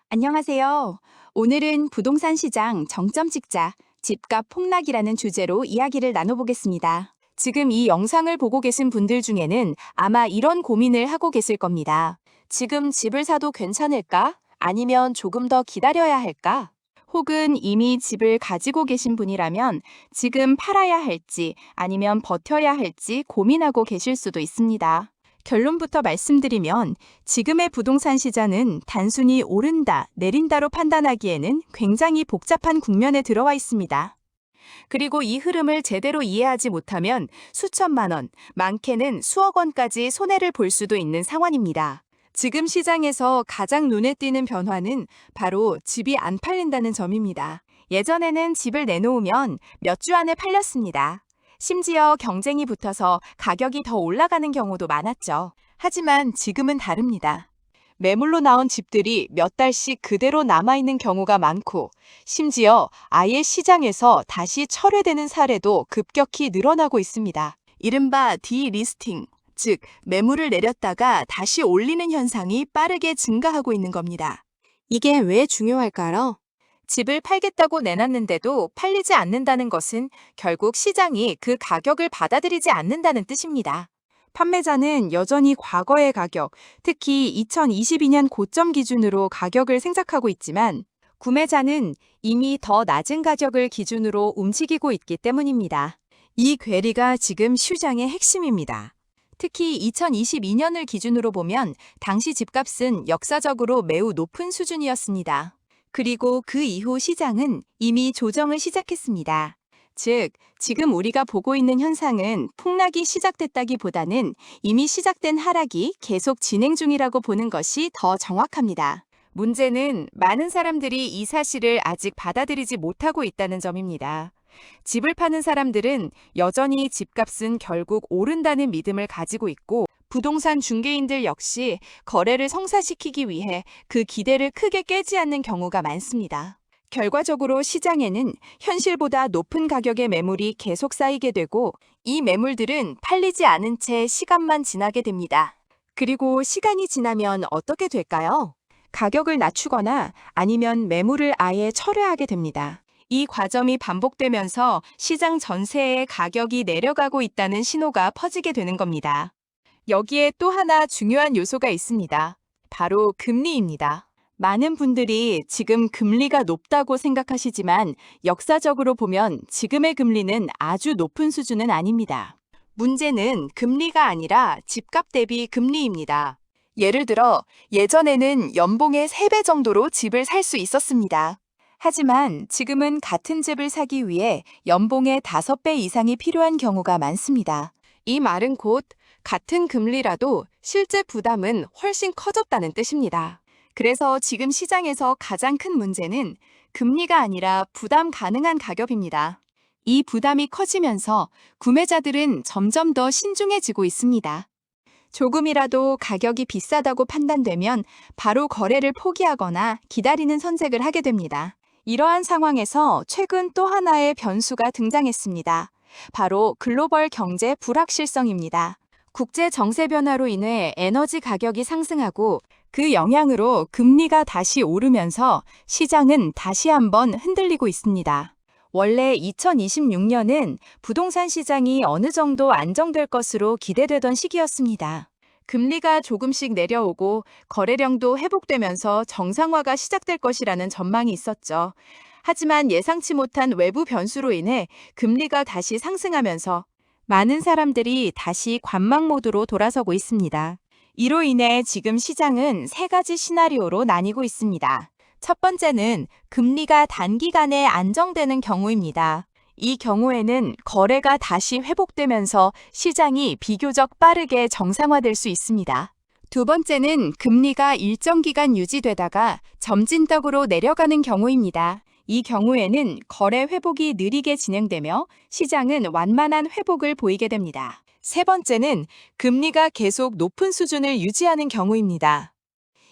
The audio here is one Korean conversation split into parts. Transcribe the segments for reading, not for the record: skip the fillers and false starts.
안녕하세요. 오늘은 부동산 시장 정점 찍자, 집값 폭락이라는 주제로 이야기를 나눠보겠습니다. 지금 이 영상을 보고 계신 분들 중에는 아마 이런 고민을 하고 계실 겁니다. 지금 집을 사도 괜찮을까? 아니면 조금 더 기다려야 할까? 혹은 이미 집을 가지고 계신 분이라면 지금 팔아야 할지 아니면 버텨야 할지 고민하고 계실 수도 있습니다. 결론부터 말씀드리면 지금의 부동산 시장은 단순히 오른다, 내린다로 판단하기에는 굉장히 복잡한 국면에 들어와 있습니다. 그리고 이 흐름을 제대로 이해하지 못하면 수천만 원, 많게는 수억 원까지 손해를 볼 수도 있는 상황입니다. 지금 시장에서 가장 눈에 띄는 변화는 바로 집이 안 팔린다는 점입니다. 예전에는 집을 내놓으면 몇 주 안에 팔렸습니다. 심지어 경쟁이 붙어서 가격이 더 올라가는 경우도 많았죠. 하지만 지금은 다릅니다. 매물로 나온 집들이 몇 달씩 그대로 남아있는 경우가 많고, 심지어 아예 시장에서 다시 철회되는 사례도 급격히 늘어나고 있습니다. 이른바 디리스팅, 즉 매물을 내렸다가 다시 올리는 현상이 빠르게 증가하고 있는 겁니다. 이게 왜 중요할까요? 집을 팔겠다고 내놨는데도 팔리지 않는다는 것은 결국 시장이 그 가격을 받아들이지 않는다는 뜻입니다. 판매자는 여전히 과거의 가격, 특히 2022년 고점 기준으로 가격을 생각하고 있지만 구매자는 이미 더 낮은 가격을 기준으로 움직이고 있기 때문입니다. 이 괴리가 지금 시장의 핵심입니다. 특히 2022년을 기준으로 보면 당시 집값은 역사적으로 매우 높은 수준이었습니다. 그리고 그 이후 시장은 이미 조정을 시작했습니다. 즉, 지금 우리가 보고 있는 현상은 폭락이 시작됐다기보다는 이미 시작된 하락이 계속 진행 중이라고 보는 것이 더 정확합니다. 문제는 많은 사람들이 이 사실을 아직 받아들이지 못하고 있다는 점입니다. 집을 파는 사람들은 여전히 집값은 결국 오른다는 믿음을 가지고 있고, 부동산 중개인들 역시 거래를 성사시키기 위해 그 기대를 크게 깨지 않는 경우가 많습니다. 결과적으로 시장에는 현실보다 높은 가격의 매물이 계속 쌓이게 되고, 이 매물들은 팔리지 않은 채 시간만 지나게 됩니다. 그리고 시간이 지나면 어떻게 될까요? 가격을 낮추거나 아니면 매물을 아예 철회하게 됩니다. 이 과정이 반복되면서 시장 전체의 가격이 내려가고 있다는 신호가 퍼지게 되는 겁니다. 여기에 또 하나 중요한 요소가 있습니다. 바로 금리입니다. 많은 분들이 지금 금리가 높다고 생각하시지만 역사적으로 보면 지금의 금리는 아주 높은 수준은 아닙니다. 문제는 금리가 아니라 집값 대비 금리입니다. 예를 들어 예전에는 연봉의 3배 정도로 집을 살 수 있었습니다. 하지만 지금은 같은 집을 사기 위해 연봉의 5배 이상이 필요한 경우가 많습니다. 이 말은 곧 같은 금리라도 실제 부담은 훨씬 커졌다는 뜻입니다. 그래서 지금 시장에서 가장 큰 문제는 금리가 아니라 부담 가능한 가격입니다. 이 부담이 커지면서 구매자들은 점점 더 신중해지고 있습니다. 조금이라도 가격이 비싸다고 판단되면 바로 거래를 포기하거나 기다리는 선택을 하게 됩니다. 이러한 상황에서 최근 또 하나의 변수가 등장했습니다. 바로 글로벌 경제 불확실성입니다. 국제 정세 변화로 인해 에너지 가격이 상승하고 그 영향으로 금리가 다시 오르면서 시장은 다시 한번 흔들리고 있습니다. 원래 2026년은 부동산 시장이 어느 정도 안정될 것으로 기대되던 시기였습니다. 금리가 조금씩 내려오고 거래량도 회복되면서 정상화가 시작될 것이라는 전망이 있었죠. 하지만 예상치 못한 외부 변수로 인해 금리가 다시 상승하면서 많은 사람들이 다시 관망 모드로 돌아서고 있습니다. 이로 인해 지금 시장은 3가지 시나리오로 나뉘고 있습니다. 첫 번째는 금리가 단기간에 안정되는 경우입니다. 이 경우에는 거래가 다시 회복되면서 시장이 비교적 빠르게 정상화될 수 있습니다. 두 번째는 금리가 일정 기간 유지되다가 점진적으로 내려가는 경우입니다. 이 경우에는 거래 회복이 느리게 진행되며 시장은 완만한 회복을 보이게 됩니다. 세 번째는 금리가 계속 높은 수준을 유지하는 경우입니다.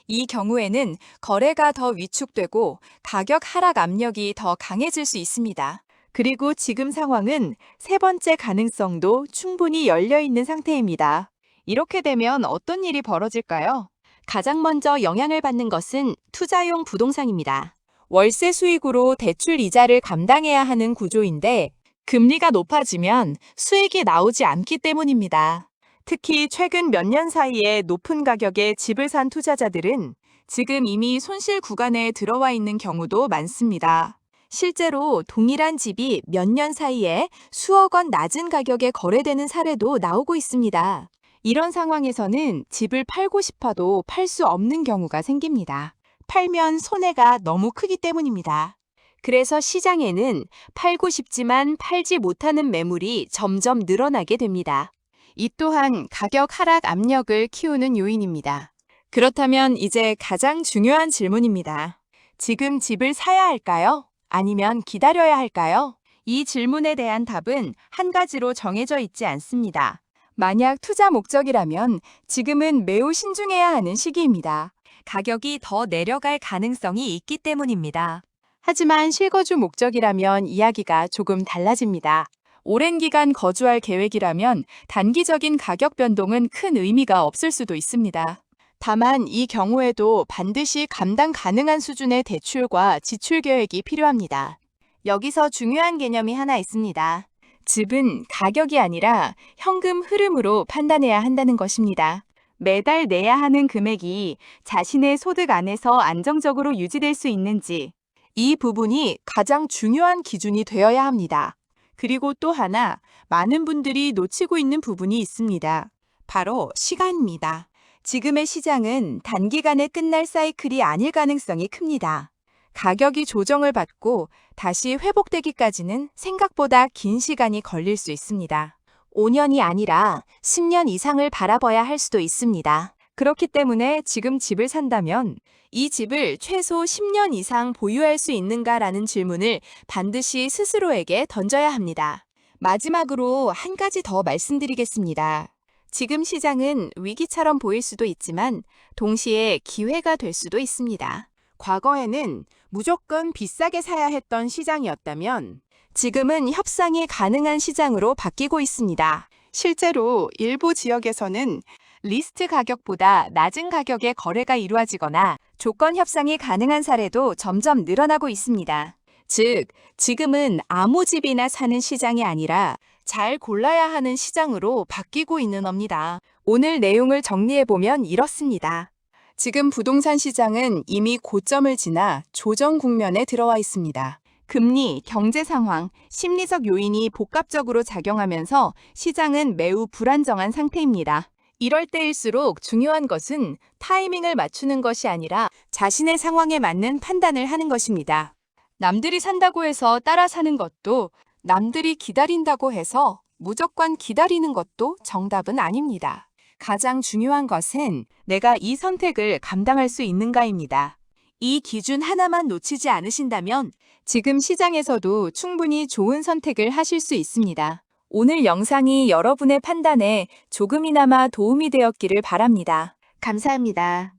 이 경우에는 거래가 더 위축되고 가격 하락 압력이 더 강해질 수 있습니다. 그리고 지금 상황은 세 번째 가능성도 충분히 열려 있는 상태입니다. 이렇게 되면 어떤 일이 벌어질까요? 가장 먼저 영향을 받는 것은 투자용 부동산입니다. 월세 수익으로 대출 이자를 감당해야 하는 구조인데 금리가 높아지면 수익이 나오지 않기 때문입니다. 특히 최근 몇 년 사이에 높은 가격의 집을 산 투자자들은 지금 이미 손실 구간에 들어와 있는 경우도 많습니다. 실제로 동일한 집이 몇 년 사이에 수억 원 낮은 가격에 거래되는 사례도 나오고 있습니다. 이런 상황에서는 집을 팔고 싶어도 팔 수 없는 경우가 생깁니다. 팔면 손해가 너무 크기 때문입니다. 그래서 시장에는 팔고 싶지만 팔지 못하는 매물이 점점 늘어나게 됩니다. 이 또한 가격 하락 압력을 키우는 요인입니다. 그렇다면 이제 가장 중요한 질문입니다. 지금 집을 사야 할까요? 아니면 기다려야 할까요? 이 질문에 대한 답은 한 가지로 정해져 있지 않습니다. 만약 투자 목적이라면 지금은 매우 신중해야 하는 시기입니다. 가격이 더 내려갈 가능성이 있기 때문입니다. 하지만 실거주 목적이라면 이야기가 조금 달라집니다. 오랜 기간 거주할 계획이라면 단기적인 가격 변동은 큰 의미가 없을 수도 있습니다. 다만 이 경우에도 반드시 감당 가능한 수준의 대출과 지출 계획이 필요합니다. 여기서 중요한 개념이 하나 있습니다. 집은 가격이 아니라 현금 흐름으로 판단해야 한다는 것입니다. 매달 내야 하는 금액이 자신의 소득 안에서 안정적으로 유지될 수 있는지, 이 부분이 가장 중요한 기준이 되어야 합니다. 그리고 또 하나, 많은 분들이 놓치고 있는 부분이 있습니다. 바로 시간입니다. 지금의 시장은 단기간에 끝날 사이클이 아닐 가능성이 큽니다. 가격이 조정을 받고 다시 회복되기까지는 생각보다 긴 시간이 걸릴 수 있습니다. 5년이 아니라 10년 이상을 바라봐야 할 수도 있습니다. 그렇기 때문에 지금 집을 산다면 이 집을 최소 10년 이상 보유할 수 있는가라는 질문을 반드시 스스로에게 던져야 합니다. 마지막으로 한 가지 더 말씀드리겠습니다. 지금 시장은 위기처럼 보일 수도 있지만 동시에 기회가 될 수도 있습니다. 과거에는 무조건 비싸게 사야 했던 시장이었다면 지금은 협상이 가능한 시장으로 바뀌고 있습니다. 실제로 일부 지역에서는 리스트 가격보다 낮은 가격에 거래가 이루어지거나 조건 협상이 가능한 사례도 점점 늘어나고 있습니다. 즉, 지금은 아무 집이나 사는 시장이 아니라 잘 골라야 하는 시장으로 바뀌고 있는 겁니다. 오늘 내용을 정리해보면 이렇습니다. 지금 부동산 시장은 이미 고점을 지나 조정 국면에 들어와 있습니다. 금리, 경제 상황, 심리적 요인이 복합적으로 작용하면서 시장은 매우 불안정한 상태입니다. 이럴 때일수록 중요한 것은 타이밍을 맞추는 것이 아니라 자신의 상황에 맞는 판단을 하는 것입니다. 남들이 산다고 해서 따라 사는 것도, 남들이 기다린다고 해서 무조건 기다리는 것도 정답은 아닙니다. 가장 중요한 것은 내가 이 선택을 감당할 수 있는가입니다. 이 기준 하나만 놓치지 않으신다면 지금 시장에서도 충분히 좋은 선택을 하실 수 있습니다. 오늘 영상이 여러분의 판단에 조금이나마 도움이 되었기를 바랍니다. 감사합니다.